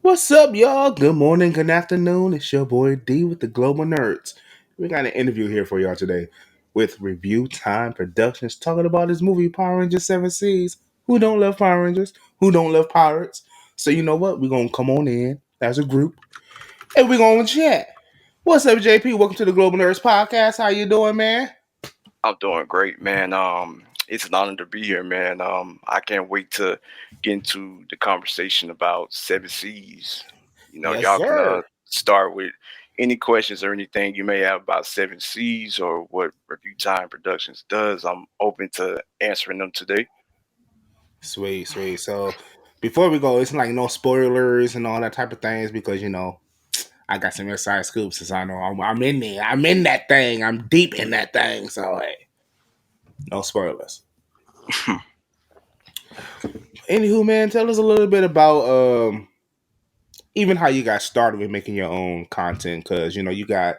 What's up, y'all? Good morning, good afternoon. It's your boy D with the Global Nerds. We got an interview here for y'all today with Review Time Productions talking about his movie Power Rangers 7 Seas. Who don't love Power Rangers? Who don't love pirates? So you know what? We're gonna come on in as a group and we're gonna chat. What's up, JP? Welcome to the Global Nerds Podcast. How you doing, man? I'm doing great, man. It's an honor to be here, man. I can't wait to get into the conversation about Seven Seas. Yes, Y'all can sir. start with any questions or anything you may have about Seven Seas or what Review Time Productions does. I'm open to answering them today. Sweet, sweet. So before we go, it's like no spoilers and all that type of things because I got some inside scoops since I know I'm in there. I'm in that thing. I'm deep in that thing. So hey, no spoilers. Anywho, man, tell us a little bit about even how you got started with making your own content because you got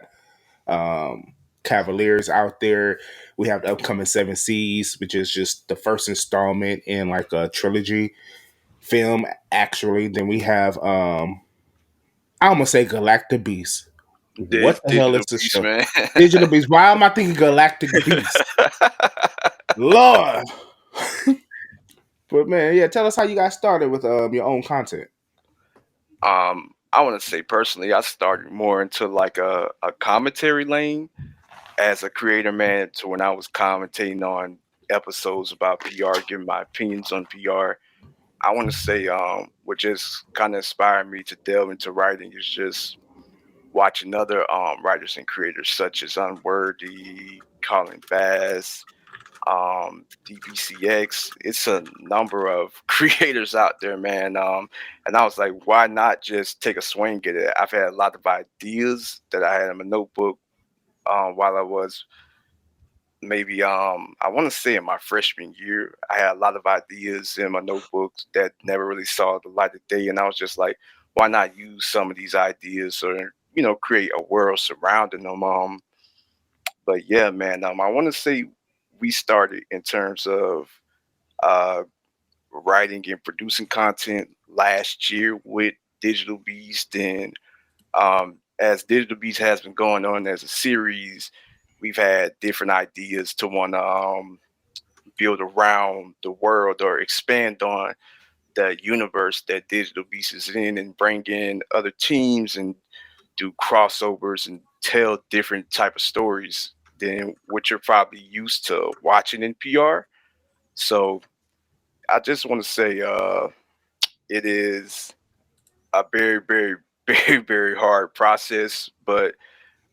Cavaliers out there. We have the upcoming Seven Seas, which is just the first installment in like a trilogy film. Actually, then we have I'm gonna say Galactic Beast. What This the hell is digital this beast, show? man. Digital Beast. Why am I thinking Galactic Beast? Lord. But man, yeah, tell us how you got started with your own content. I want to say personally, I started more into like a commentary lane as a creator, man, to when I was commentating on episodes about PR, giving my opinions on PR. I want to say what just kind of inspired me to delve into writing is just watching other writers and creators such as Unworthy, Colin Bass, DBCX. It's a number of creators out there, man. And I was like, why not just take a swing at it? I've had a lot of ideas that I had in my notebook while I was maybe I want to say in my freshman year. I had a lot of ideas in my notebooks that never really saw the light of day, and I was just like, why not use some of these ideas or create a world surrounding them. But yeah, man, I want to say we started in terms of uh writing and producing content last year with Digital Beast, and as Digital Beast has been going on as a series, we've had different ideas to want to build around the world or expand on the universe that Digital Beast is in and bring in other teams and do crossovers and tell different type of stories than what you're probably used to watching in PR. So I just want to say it is a very, very, very, very hard process, but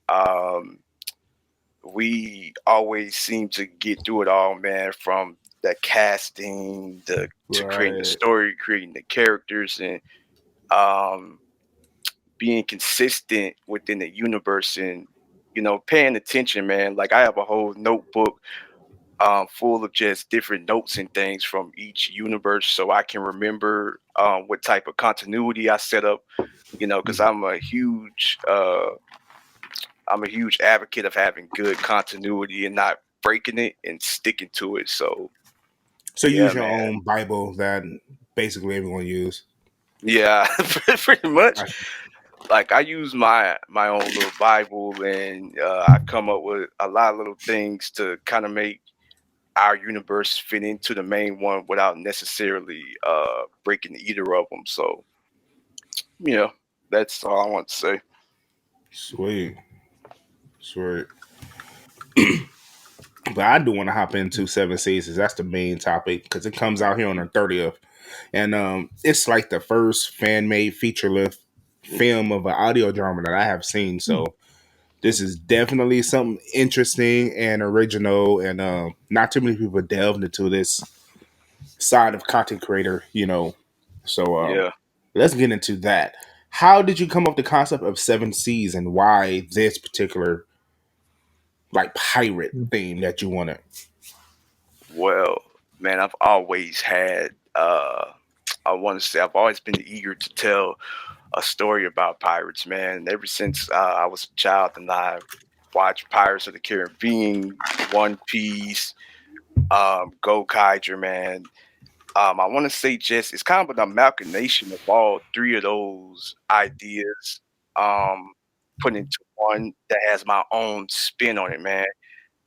um, we always seem to get through it all, man, from the casting, the to creating the Right. story, creating the characters, and um, being consistent within the universe and paying attention, man. Like I have a whole notebook full of just different notes and things from each universe, so I can remember what type of continuity I set up. Because I'm a huge advocate of having good continuity and not breaking it and sticking to it. So So you yeah, use your man. own Bible that basically everyone use. Yeah, pretty much. Gotcha. Like I use my own little Bible, and I come up with a lot of little things to kind of make our universe fit into the main one without necessarily breaking either of them. So yeah, that's all I want to say. Sweet, sweet. But I do want to hop into Seven Seasons. That's the main topic because it comes out here on the 30th, and it's like the first fan made feature length film of an audio drama that I have seen. So this is definitely something interesting and original, and not too many people delved into this side of content creator. So Yeah. let's get into that. How did you come up with the concept of Seven Seas and why this particular like pirate theme that you wanted? Well, man, I've always had I want to say I've always been eager to tell a story about pirates, man. Ever since I was a child and I watched Pirates of the Caribbean, One Piece, Go Kaiser, man. I want to say just it's kind of an amalgamation of all three of those ideas, um, put into one that has my own spin on it, man.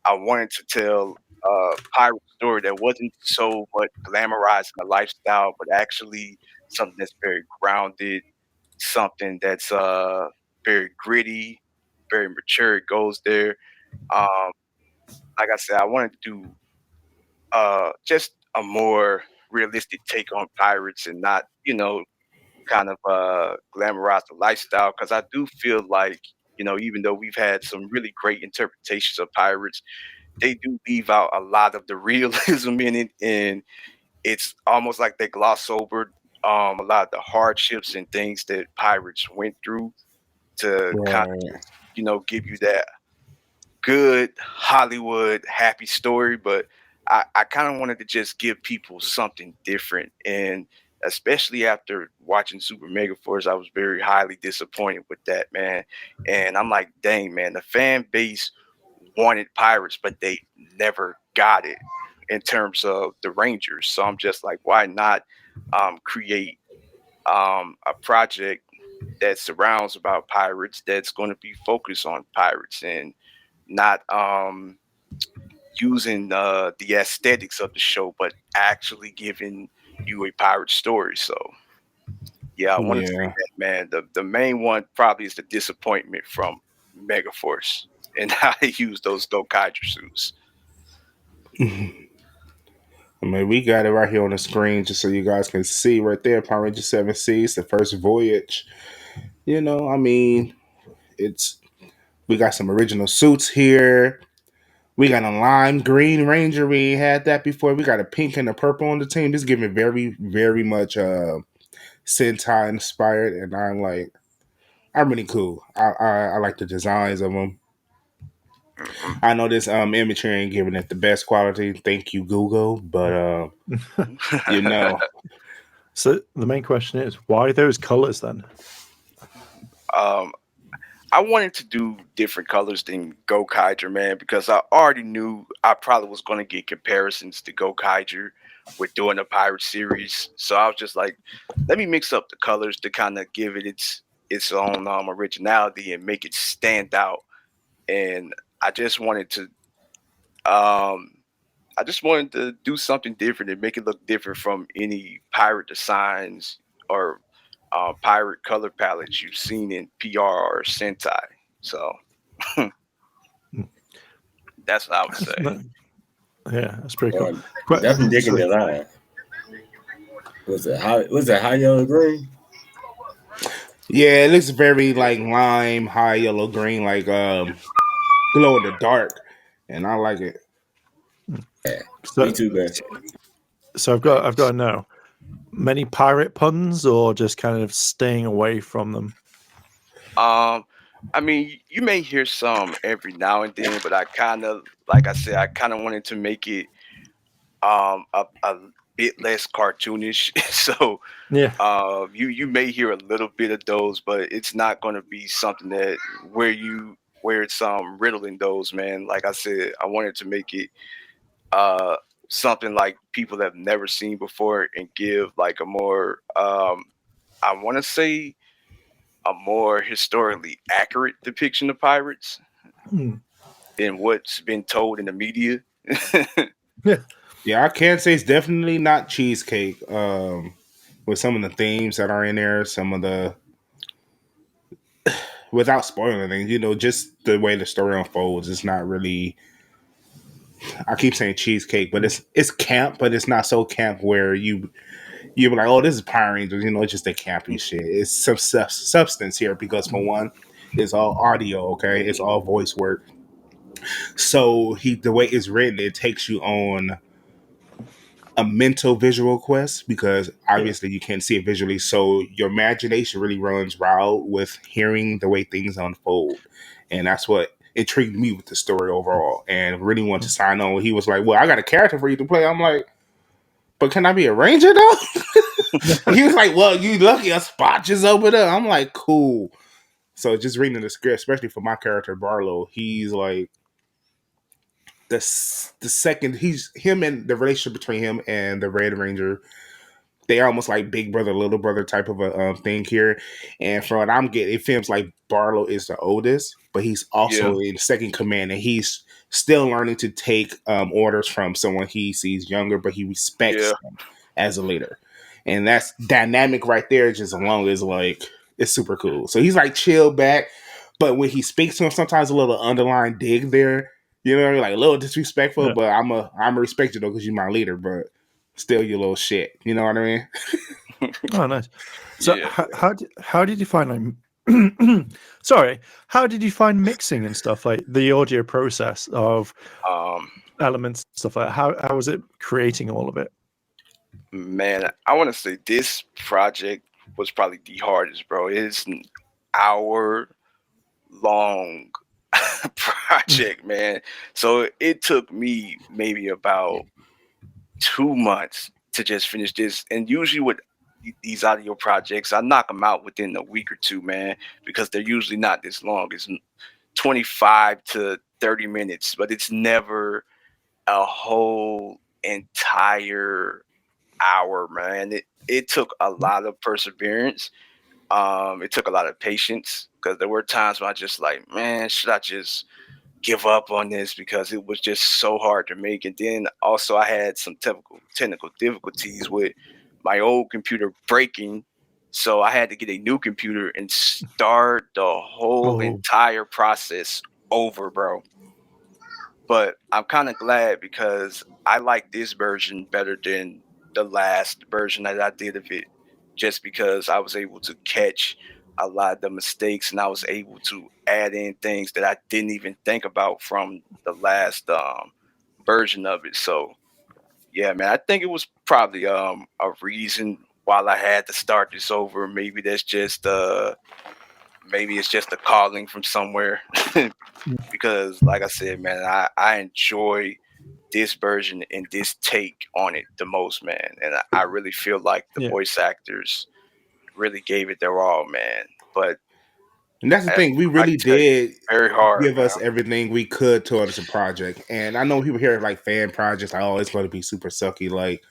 I wanted to tell a pirate story that wasn't so much glamorizing the lifestyle, but actually something that's very grounded, something that's very gritty, very mature. It goes there. Um, like I said, I wanted to do just a more realistic take on pirates and not, kind of glamorize the lifestyle because I do feel like, even though we've had some really great interpretations of pirates, they do leave out a lot of the realism in it, and it's almost like they gloss over a lot of the hardships and things that pirates went through to kind of Right. just, give you that good Hollywood happy story, but I kind of wanted to just give people something different. And especially after watching Super Mega Force, I was very highly disappointed with that, man. And I'm like, dang, man, the fan base wanted Pirates, but they never got it in terms of the Rangers. So I'm just like, why not create a project that surrounds about pirates that's going to be focused on pirates and not using the aesthetics of the show, but actually giving you a pirate story. So yeah, I want to say Yeah. that, man. The main one probably is the disappointment from Megaforce and how they use those Gokaiger suits. I mean, we got it right here on the screen just so you guys can see right there. Power Ranger 7 Seas, the first voyage. I mean, it's we got some original suits here. We got a lime green ranger. We ain't had that before. We got a pink and a purple on the team. This is giving very, very much Sentai inspired, and I'm really cool. I like the designs of them. Mhm. I know this image here ain't giving it the best quality. Thank you, Google. But you know, So the main question is, why those colors then? um, I wanted to do different colors than Gokaiger, man, because I already knew I probably was going to get comparisons to Gokaiger with doing a pirate series. So I was just like, let me mix up the colors to kind of give it its own originality and make it stand out. And I just wanted to um, I just wanted to do something different and make it look different from any pirate designs or pirate color palettes you've seen in PR or Sentai. So that's what I would say. Yeah, that's pretty cool. Definitely digging the line. Was it high yellow green? yeah, it looks very like lime, high yellow, green, like glow in the dark, and I like it. Yeah, So, me too, man. so I've got to know, many pirate puns or just kind of staying away from them? I mean, you may hear some every now and then, but I kind of, like I said, I kind of wanted to make it a bit less cartoonish. So Yeah. you may hear a little bit of those, but it's not going to be something that where it's riddling those, man. Like I said, I wanted to make it uh something like people have never seen before and give like a more I want to say a more historically accurate depiction of pirates Hmm. than what's been told in the media. Yeah. Yeah, I can say it's definitely not cheesecake. With some of the themes that are in there, some of the without spoiling things, just the way the story unfolds. It's not really. I keep saying cheesecake, but it's camp, but it's not so camp where you be like, oh, this is Power Rangers. It's just a campy shit. It's some substance here because for one, it's all audio. Okay, it's all voice work. So the way it's written, it takes you on a mental visual quest because Yeah. obviously you can't see it visually. So your imagination really runs wild with hearing the way things unfold. And that's what intrigued me with the story overall and really wanted to sign on. He was like, well, I got a character for you to play. I'm like, but can I be a ranger though? He was like, well, you lucky a spot just opened up. I'm like, cool. So just reading the script, especially for my character Barlow, he's like the second he's him and the relationship between him and the Red Ranger, they almost like big brother, little brother type of a thing here. And from what I'm getting, it feels like Barlow is the oldest, but he's Yeah, also in second command, and he's still learning to take orders from someone he sees younger, but he respects yeah, them as a leader. And that's dynamic right there. Just along is like it's super cool. So he's like chill back, but when he speaks to him, sometimes a little underlying dig there. You know what I mean? Like a little disrespectful, Yeah. but I'm a respect you though because you're my leader, but still you little shit. You know what I mean? Oh, nice. So yeah. how did you find like sorry, how did you find mixing and stuff like the audio process of Um, elements and stuff like that? How was it creating all of it? Man, I want to say this project was probably the hardest, bro. It's an hour long project, man. So it took me maybe about 2 months to just finish this. And usually with these audio projects, I knock them out within a week or two, man, because they're usually not this long. It's 25 to 30 minutes, but it's never a whole entire hour, man. It took a lot of perseverance. It took a lot of patience because there were times when I just like, man, should I just give up on this because it was just so hard to make. And then also I had some technical difficulties with my old computer breaking. So I had to get a new computer and start the whole Oh, entire process over, bro. But I'm kind of glad because I like this version better than the last version that I did of it, just because I was able to catch a lot of the mistakes and I was able to add in things that I didn't even think about from the last version of it. So yeah, man, I think it was probably a reason why I had to start this over. Maybe it's just a calling from somewhere. Because like I said, man, I enjoy this version and this take on it the most, man. And I really feel like the yeah, voice actors really gave it their all, man. But And that's the thing. We I really tell you, did very hard, give man. us everything we could towards the project. And I know people hear like fan projects, like, oh, it's going to be super sucky. Like,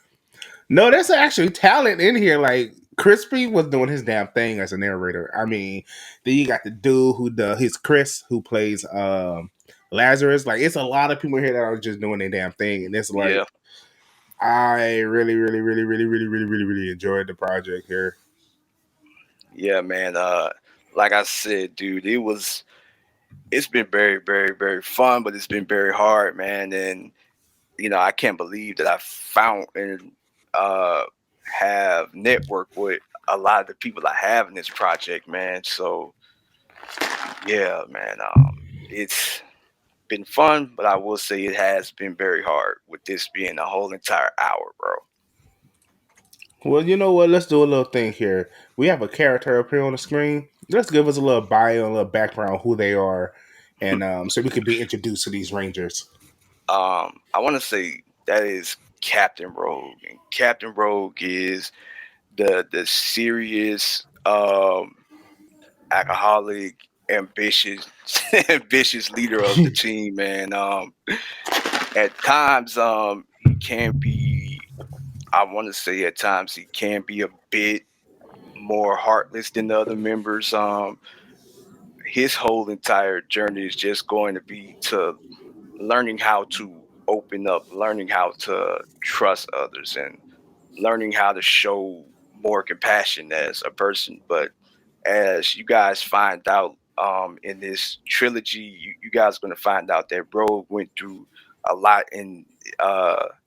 no, there's actually talent in here. Like, Crispy was doing his damn thing as a narrator. I mean, then you got the dude who does his Chris who plays Lazarus. Like, it's a lot of people here that are just doing their damn thing. And it's like, Yeah, I really, really, really, really, really, really, really, really enjoyed the project here. yeah, man. Like I said, dude, it's been very, very, very fun, but it's been very hard, man. And I can't believe that I found and uh have networked with a lot of the people I have in this project, man. So yeah, man. It's been fun, but I will say it has been very hard with this being a whole entire hour, bro. Well, you know what? Let's do a little thing here. We have a character up here on the screen. Let's give us a little bio, a little background, who they are, and so we can be introduced to these Rangers. I want to say that is Captain Rogue, and Captain Rogue is the serious, alcoholic, ambitious, ambitious leader of the team, man. At times, he can be. I want to say at times he can be a bit more heartless than the other members. His whole entire journey is just going to be to learning how to open up, learning how to trust others, and learning how to show more compassion as a person. But as you guys find out in this trilogy, you guys are going to find out that Rogue went through a lot in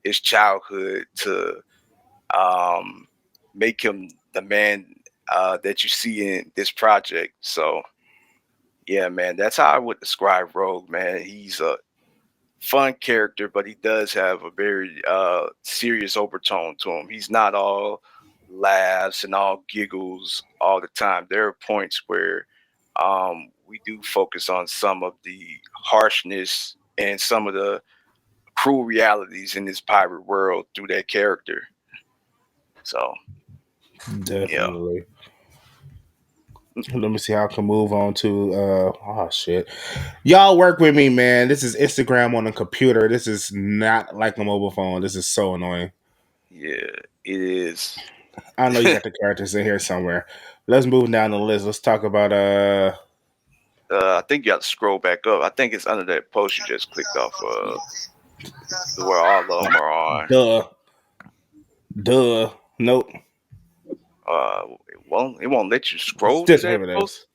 his childhood to um, make him the man that you see in this project. So yeah, man, that's how I would describe Rogue, man. He's a fun character, but he does have a very serious overtone to him. He's not all laughs and all giggles all the time. There are points where we do focus on some of the harshness and some of the cruel realities in this pirate world through that character. So yeah, Definitely. Let me see how I can move on to oh shit. Y'all work with me, man. This is Instagram on a computer. This is not like a mobile phone. This is so annoying. Yeah, it is. I know you got the characters in here somewhere. Let's move down the list. Let's talk about I think you got to scroll back up. I think it's under that post you just clicked off of, where all of them are on. duh. Nope. It won't let you scroll to Just that here it post.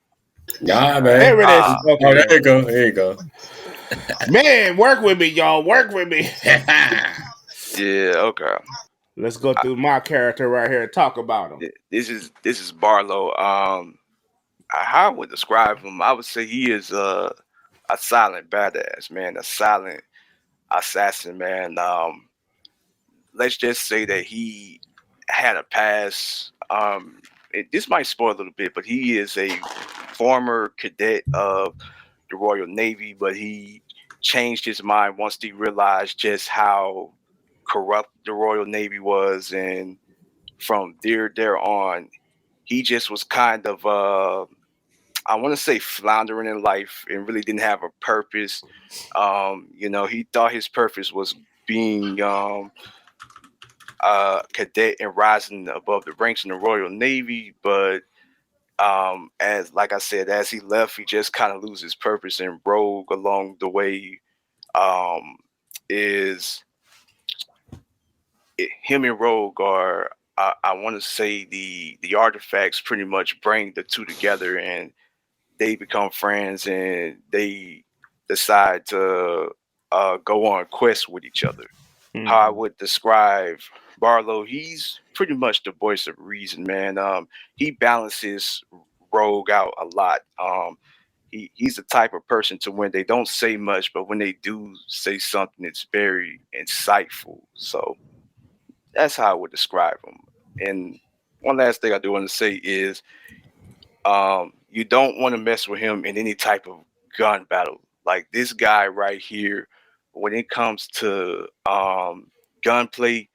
is. Nah, There man. it is. Ah, Oh, Okay. there you go. There you go. Man, work with me, y'all. Work with me. yeah, okay. Let's go through my character right here and talk about him. This is Barlow. How I would describe him, I would say he is a silent badass, man, a silent assassin, man. Let's just say that he had a past. This might spoil a little bit, but he is a former cadet of the Royal Navy, but he changed his mind once he realized just how corrupt the Royal Navy was, and from there on, he just was kind of I want to say floundering in life and really didn't have a purpose. He thought his purpose was being cadet and rising above the ranks in the Royal Navy, but as like I said, as he left, he just kind of loses purpose, and rogue along the way um, is him and Rogue are. I want to say the artifacts pretty much bring the two together, and they become friends, and they decide to go on quests with each other. How I would describe Barlow, he's pretty much the voice of reason, man. He balances Rogue out a lot. He's the type of person to when they don't say much, but when they do say something, it's very insightful. So that's how I would describe him. And one last thing I do want to say is, you don't want to mess with him in any type of gun battle. Like this guy right here, when it comes to gunplay,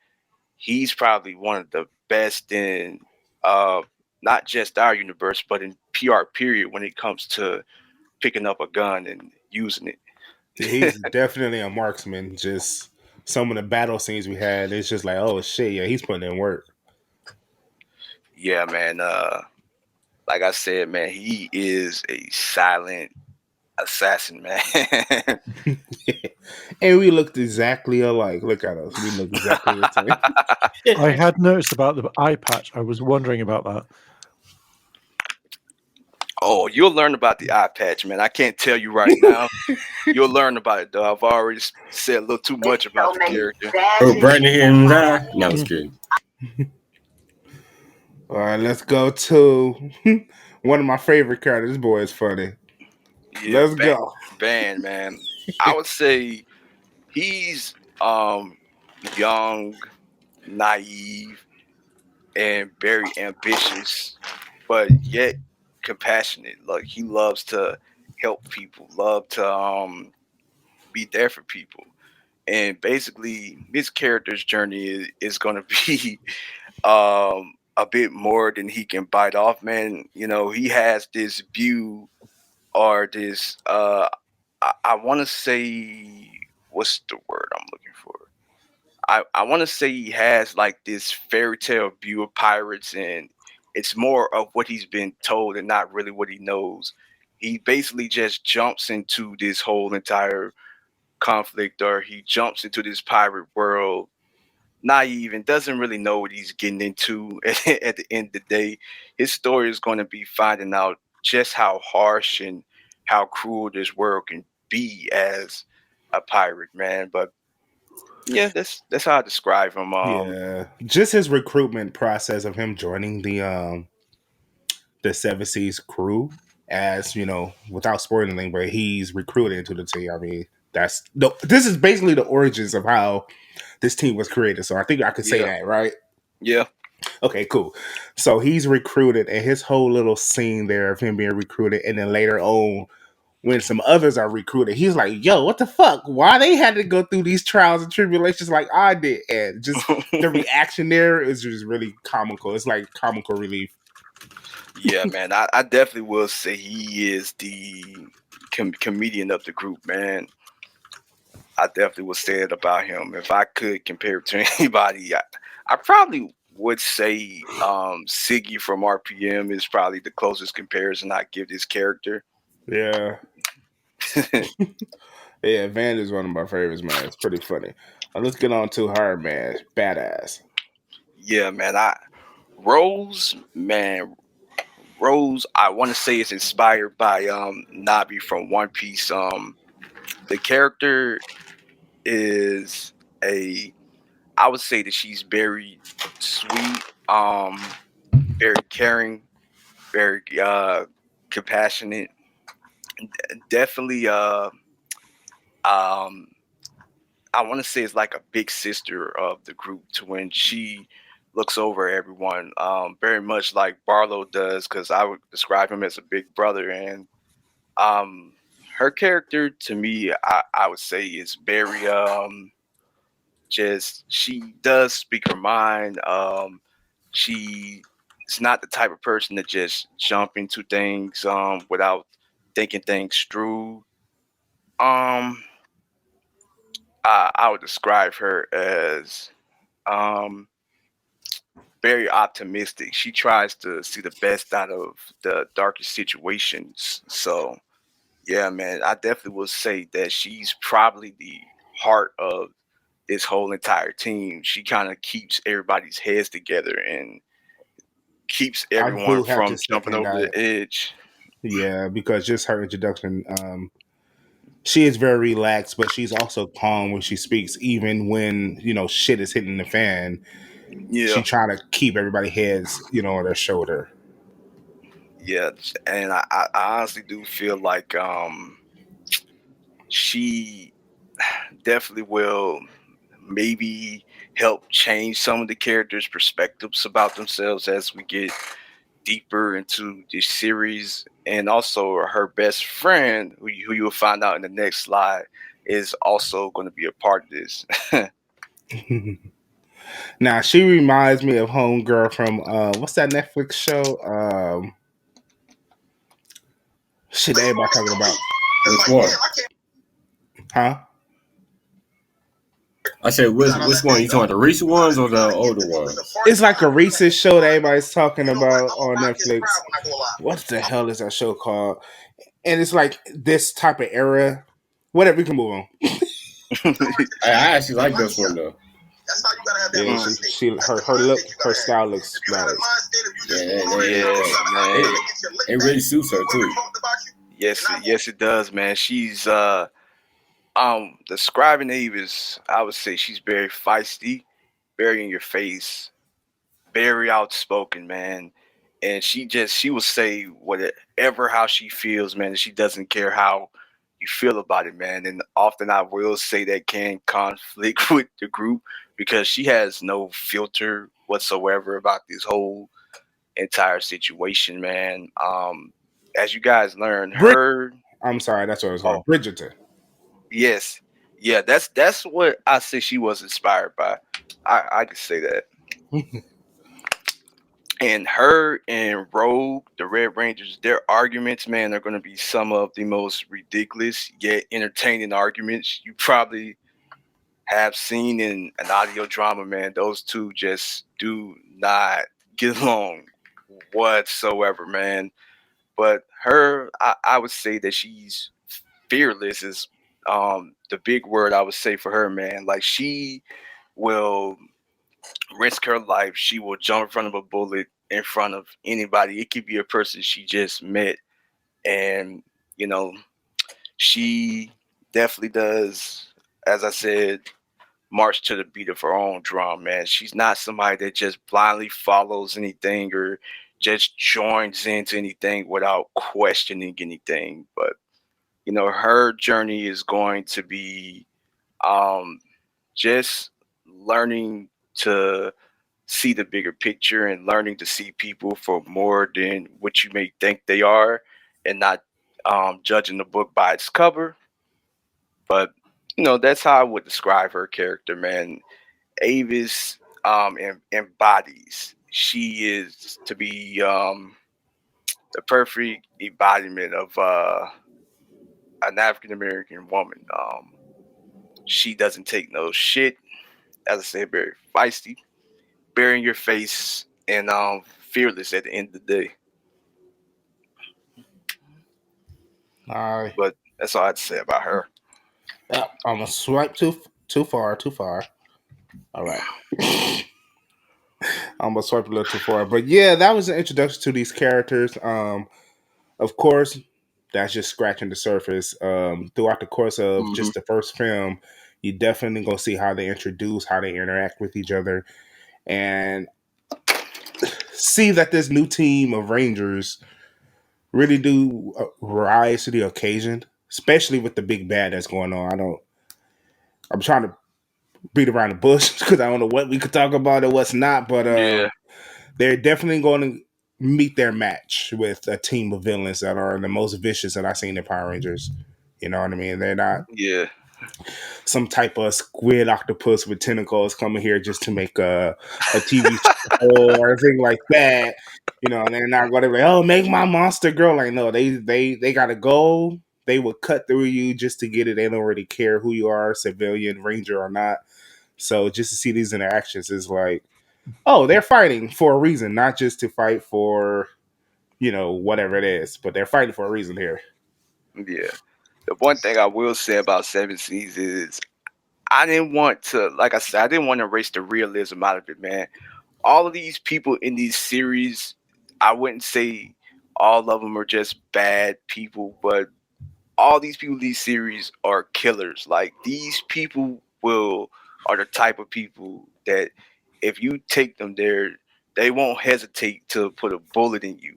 he's probably one of the best in uh, not just our universe, but in PR period when it comes to picking up a gun and using it. He's definitely a marksman. Just some of the battle scenes we had, it's just like, oh shit, yeah, he's putting in work. Yeah, man. Like I said, man, he is a silent assassin, man. And we looked exactly alike. Look at us. We look exactly the same. I had noticed about the eye patch. I was wondering about that. Oh, you'll learn about the eye patch, man. I can't tell you right now. You'll learn about it, though. I've already said a little too much about the character. Oh, Brandon here in his eye? No, I was kidding. All right, let's go to one of my favorite characters. This boy is funny. Yeah, Let's go. Van, man. I would say he's young, naive, and very ambitious, but yet compassionate. Like he loves to help people, love to be there for people. And basically his character's journey is gonna be a bit more than he can bite off, man. He has this view, or this I want to say, what's the word I'm looking for? I want to say he has like this fairy tale view of pirates, and it's more of what he's been told and not really what he knows. He basically just jumps into this whole entire conflict, or he jumps into this pirate world naive and doesn't really know what he's getting into. At the end of the day, his story is going to be finding out just how harsh and how cruel this world can be as a pirate, man. But yeah, that's how I describe him. Yeah, just his recruitment process of him joining the Seven Seas crew, as without spoiling anything, but he's recruited into the team. I mean, this is basically the origins of how this team was created. So I think I could say Yeah, that, right? yeah. Okay, cool. So he's recruited, and his whole little scene there of him being recruited, and then later on, when some others are recruited, he's like, "Yo, what the fuck? Why they had to go through these trials and tribulations like I did?" And just the reaction there is just really comical. It's like comical relief. Yeah, man. I definitely will say he is the comedian of the group, man. I definitely would say it about him. If I could compare it to anybody, I probably would say Siggy from RPM is probably the closest comparison I give this character. Yeah, yeah. Van is one of my favorites, man. It's pretty funny. Let's get on to her, man. Badass. Yeah, man. Rose, man, Rose. I want to say is inspired by Nabi from One Piece. The character is a. I would say that she's very sweet, very caring, very compassionate. Definitely, um, I want to say it's like a big sister of the group to when she looks over everyone, very much like Barlow does, because I would describe him as a big brother. And um, her character, to me, I would say is very just she does speak her mind. She is not the type of person to just jump into things without thinking things through. Um, I would describe her as um, very optimistic. She tries to see the best out of the darkest situations. So, yeah, man, I definitely will say that she's probably the heart of this whole entire team. She kind of keeps everybody's heads together and keeps I everyone do have to from jumping second over that. the edge. Yeah, because just her introduction, she is very relaxed, but she's also calm when she speaks, even when shit is hitting the fan. She Yeah, trying to keep everybody heads on their shoulder. yeah, and I honestly do feel like she definitely will maybe help change some of the characters' perspectives about themselves as we get deeper into this series. And also, her best friend, who you will find out in the next slide, is also going to be a part of this. Now she reminds me of Homegirl from what's that Netflix show? Shit, everybody talking about, Which one? huh? I said, which one? You talking about the recent ones or the older ones? It's like a recent show that everybody's talking about on Netflix. What the hell is that show called? And it's like this type of era. Whatever, we can move on. I actually like this one though. Yeah, Mm, her look, her style looks nice. yes, man. It really suits her too. Yes, it does, man. She's describing Eve is, I would say she's very feisty, very in your face, very outspoken, man. And she will say whatever how she feels, man. And she doesn't care how you feel about it, man. And often I will say that can conflict with the group because she has no filter whatsoever about this whole entire situation, man. As you guys learn, Brid- her I'm sorry, that's what it was oh called. Bridgerton. yes, yeah, that's what I say she was inspired by. I could say that. And her and Rogue, the Red Rangers, their arguments, man, are going to be some of the most ridiculous yet entertaining arguments you probably have seen in an audio drama, man. Those two just do not get along whatsoever, man. But her, I would say that she's fearless is the big word I would say for her, man. Like she will risk her life. She will jump in front of a bullet in front of anybody. It could be a person she just met. And, you know, she definitely does, as I said, march to the beat of her own drum, man. She's not somebody that just blindly follows anything or just joins into anything without questioning anything. But, her journey is going to be um, just learning to see the bigger picture and learning to see people for more than what you may think they are and not judging the book by its cover. But, that's how I would describe her character, man. Avis embodies. She is to be. the perfect embodiment of an African American woman. She doesn't take no shit. As I said, very feisty, bearing your face, and fearless at the end of the day. All right. But that's all I had to say about her. Yep, I'm gonna swipe too far. All right. I'm gonna swipe a little too far, but yeah, that was an introduction to these characters. Of course, that's just scratching the surface. Throughout the course of Mm-hmm. just the first film, you definitely gonna see how they introduce, how they interact with each other, and see that this new team of Rangers really do rise to the occasion, especially with the big bad that's going on. I'm trying to beat around the bush because I don't know what we could talk about and what's not, but Yeah, they're definitely going to meet their match with a team of villains that are the most vicious that I've seen in Power Rangers. You know what I mean? They're not yeah, some type of squid octopus with tentacles coming here just to make a TV show or anything like that. You know, and they're not going to be like, oh, make my monster girl. Like, no, they got to go. They will cut through you just to get it. They don't really care who you are, civilian, ranger or not. So just to see these interactions is like, oh, they're fighting for a reason, not just to fight for, whatever it is, but they're fighting for a reason here. yeah. The one thing I will say about Seven Seas is I didn't want to, like I said, I didn't want to erase the realism out of it, man. All of these people in these series, I wouldn't say all of them are just bad people, but all these people in these series are killers. Like these people are the type of people that if you take them there, they won't hesitate to put a bullet in you.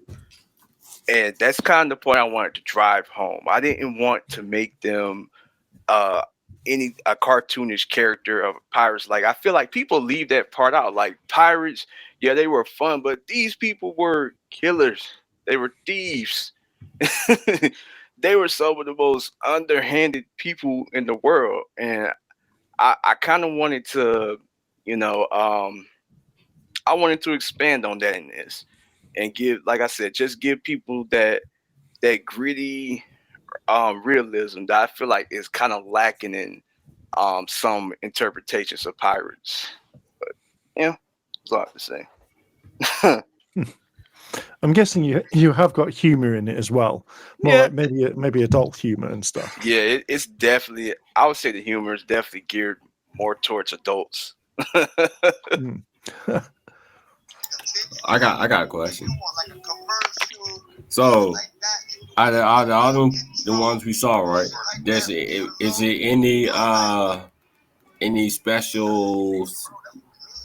And that's kind of the point I wanted to drive home. I didn't want to make them uh a cartoonish character of pirates. Like I feel like people leave that part out. Like pirates, yeah, they were fun, but these people were killers. They were thieves. They were some of the most underhanded people in the world. And I kind of wanted to, you know, I wanted to expand on that in this and give, like I said, just give people that gritty realism that I feel like is kind of lacking in some interpretations of pirates. But yeah, that's all I have to say. I'm guessing you have got humor in it as well, more Yeah. like maybe adult humor and stuff. Yeah, it's definitely. I would say the humor is definitely geared more towards adults. Mm. I got a question. So, out of all the ones we saw, right? Is it any special,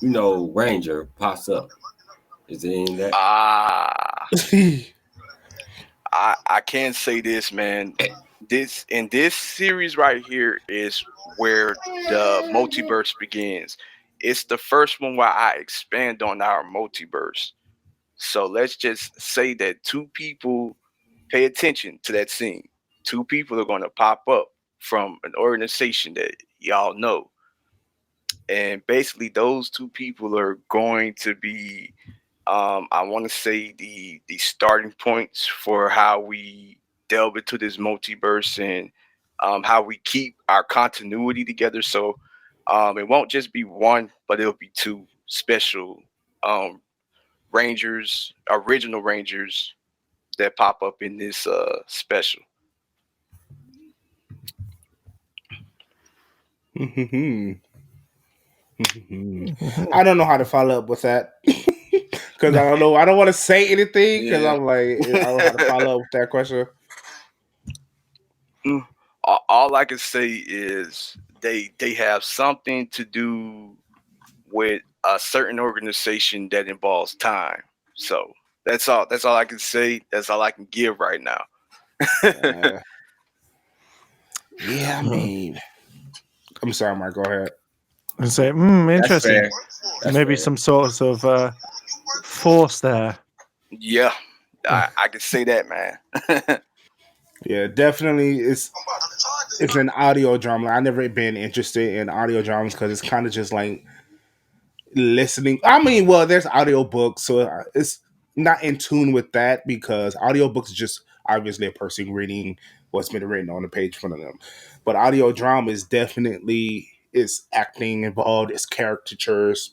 ranger pops up? Is it in that? I can say this, man. This series right here is where the multiverse begins. It's the first one where I expand on our multiverse. So let's just say that two people pay attention to that scene. Two people are going to pop up from an organization that y'all know. And basically, those two people are going to be, I want to say, the starting points for how we delve into this multiverse and how we keep our continuity together. So it won't just be one, but it'll be two special Rangers, original Rangers that pop up in this special. I don't know how to follow up with that because I don't know. I don't want to say anything because Yeah. I'm like, I don't know how to follow up with that question. All I can say is they have something to do with a certain organization that involves time. So that's all. That's all I can say. That's all I can give right now. Yeah, I mean, I'm sorry, Mark. Go ahead. And say, interesting. That's Maybe fair. some sort of force there. Yeah, I can say that, man. Yeah, definitely. It's an audio drama. I never been interested in audio dramas because it's kind of just like listening. I mean, well, there's audio books, so it's not in tune with that because audiobooks is just obviously a person reading what's been written on the page in front of them. But audio drama is definitely is acting involved, it's caricatures,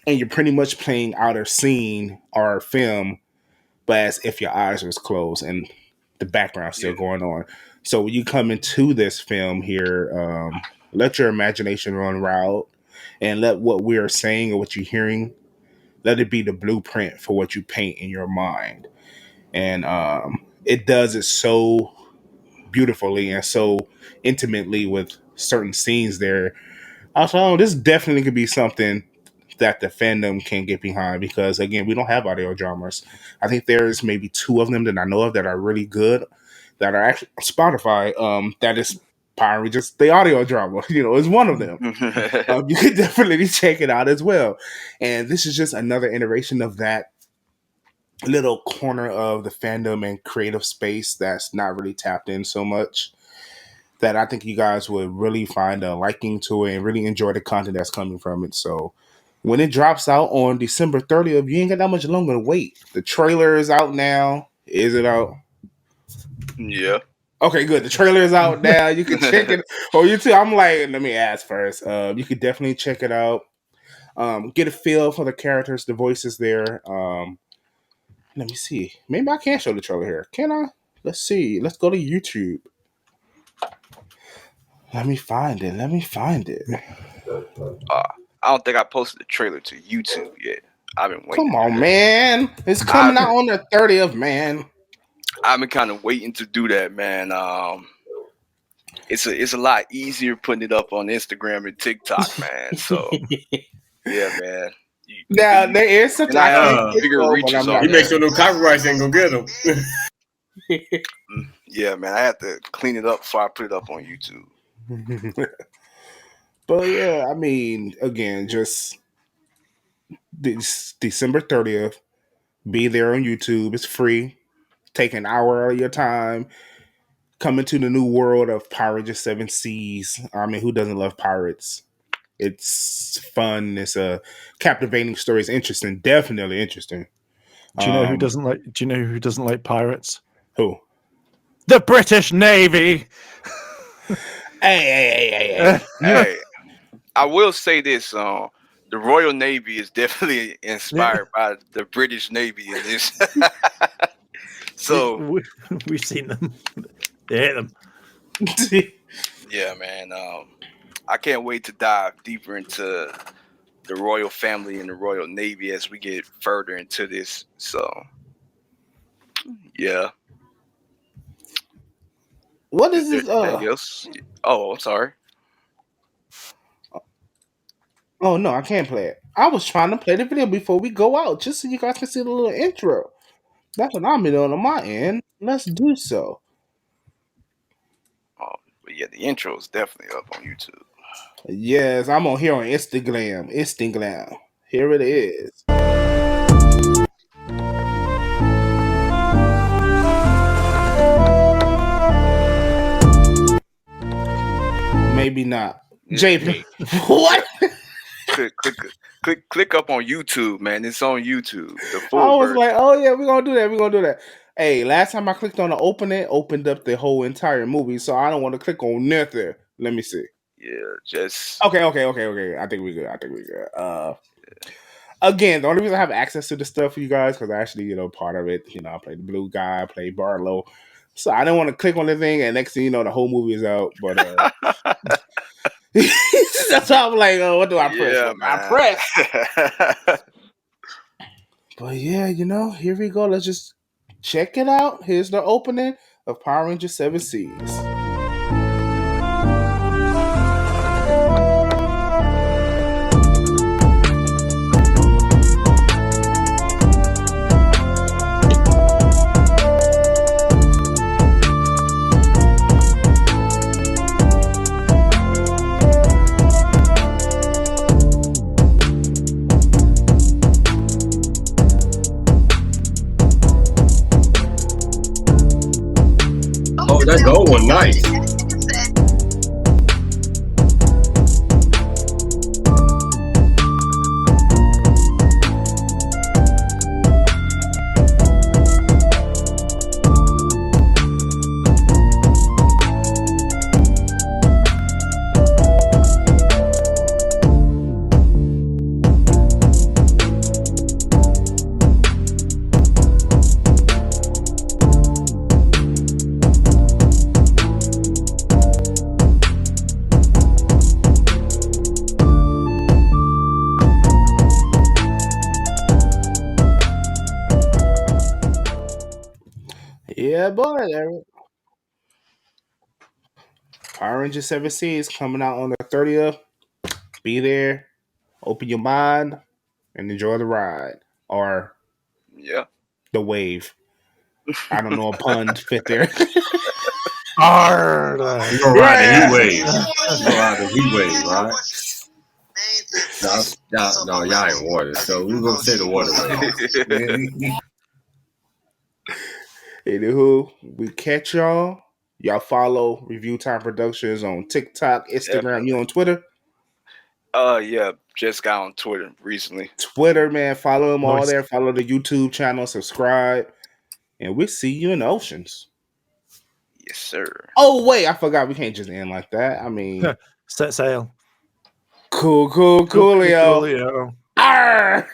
and you're pretty much playing out a scene or a film, but as if your eyes was closed and the background's still going on. So when you come into this film here, let your imagination run wild and let what we are saying or what you're hearing, let it be the blueprint for what you paint in your mind. And it does it so beautifully and so intimately with certain scenes there. Also, this definitely could be something that the fandom can get behind because, again, we don't have audio dramas. I think there's maybe 2 of them that I know of that are really good that are actually on Spotify. That is Power Rangers, the audio drama, is one of them. You could definitely check it out as well. And this is just another iteration of that little corner of the fandom and creative space that's not really tapped in so much, that I think you guys would really find a liking to it and really enjoy the content that's coming from it. So when it drops out on December 30th, you ain't got that much longer to wait. The trailer is out now. Is it out? Yeah. Okay, good. The trailer is out now. You can check it on YouTube. I'm like, let me ask first. You could definitely check it out. Get a feel for the characters, the voices there. Let me see. Maybe I can show the trailer here. Can I? Let's see. Let's go to YouTube. Let me find it. I don't think I posted the trailer to YouTube yet. I've been waiting. Come on, man. It's coming out on the 30th, man. I've been kind of waiting to do that, man. It's a lot easier putting it up on Instagram and TikTok, man. So yeah, man. Now there is some bigger reaches on. You make sure no copyrights ain't gonna get them. Yeah, man. I have to clean it up before I put it up on YouTube. But yeah, I mean, again, just this December 30th, be there on YouTube. It's free. Take an hour out of your time. Come into the new world of Power Rangers 7 Seas. I mean, who doesn't love pirates? It's fun. It's a captivating story. It's interesting. Definitely interesting. Do you know who doesn't like? Do you know who doesn't like pirates? Who? The British Navy. Hey. I will say this: the Royal Navy is definitely inspired by the British Navy in this. So we've seen them. They hate them. Yeah, man. I can't wait to dive deeper into the royal family and the Royal Navy as we get further into this. So, yeah. What is this? Else? Oh, I'm sorry. Oh no, I can't play it. I was trying to play the video before we go out, just so you guys can see the little intro. That's what I'm doing on my end. Let's do so. Oh, but yeah, the intro is definitely up on YouTube. Yes, I'm on here on Instagram. Here it is. Maybe not. JP. What? Click up on YouTube, man. It's on YouTube. The full I was version. like, oh yeah, we're gonna do that. Hey, last time I clicked on the opened up the whole entire movie, so I don't want to click on nothing. Let me see. Yeah, just okay. I think we're good. Again, the only reason I have access to the stuff for you guys because I actually, part of it. I play the blue guy, I play Barlow, so I didn't want to click on the thing, and next thing you know, the whole movie is out. But that's why I'm like, oh, what do I press? Yeah, I press. But yeah, here we go. Let's just check it out. Here's the opening of Power Rangers 7 Seas. Oh, that gold one, nice. Yeah, boy. Power Rangers 7 Seas coming out on the 30th. Be there. Open your mind and enjoy the ride. Or Yeah. the wave. I don't know a pun fit there. Arr! We're gonna ride the heat Yeah. wave. We're gonna ride the heat wave, right? No, y'all ain't water, so we're gonna say the water wave. Anywho, we catch y'all. Y'all follow Review Time Productions on TikTok, Instagram, Definitely. you on Twitter. Yeah, just got on Twitter recently. Twitter, man, follow them all Nice. there. Follow the YouTube channel, subscribe, and we'll see you in the oceans. Yes, sir. Oh, wait, I forgot we can't just end like that. I mean, Set sail. coolio. Coolio. Arr!